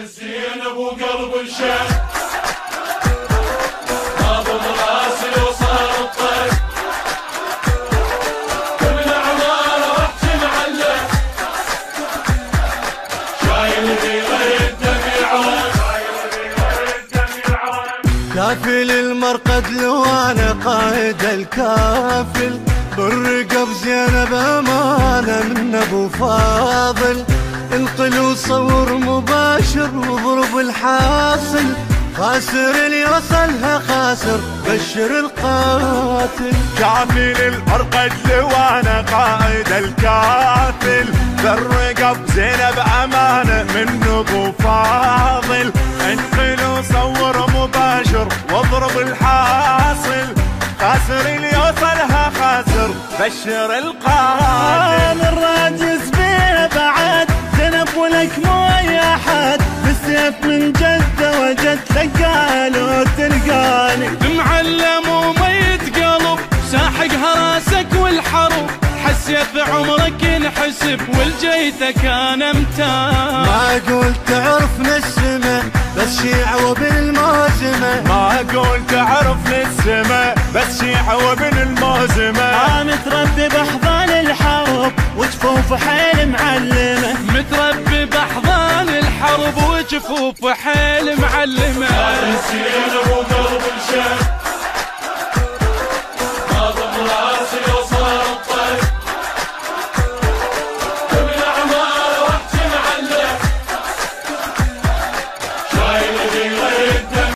الزينب وقلب الشيخ ناظم راسي وصار الطيف كل عماره رحت معلق شايل في غير الدمع كافل المرقد لو انا قائد الكافل بالرقب زينب امانه من ابو فاضل انقل وصور مباشر واضرب الحاصل خاسر اللي وصلها خاسر بشر القاتل كافل المرقد لو انا قائد الكافل بالرقب زينب امانه من ابو فاضل انقل وصور مباشر واضرب الحاصل خاسر اللي يوصلها خاسر بشر القاتل الراجز بيه بعد زينب ولك مو اي احد بالسيف من جده وجد لقالو تلقاني معلم وميت قلب ساحقها راسك والحرب حسيت عمرك ينحسب والجيتك انا امتان ما اقول تعرفني السما بس شيعة وابن الموزمة ما اقول تعرفني السما بس شيعة وابن الموزمة متربي باحضان الحرب وجفوف حيل معلمه متربي باحضان الحرب وجفوف حيل معلمه الزينب وقلب الشيخ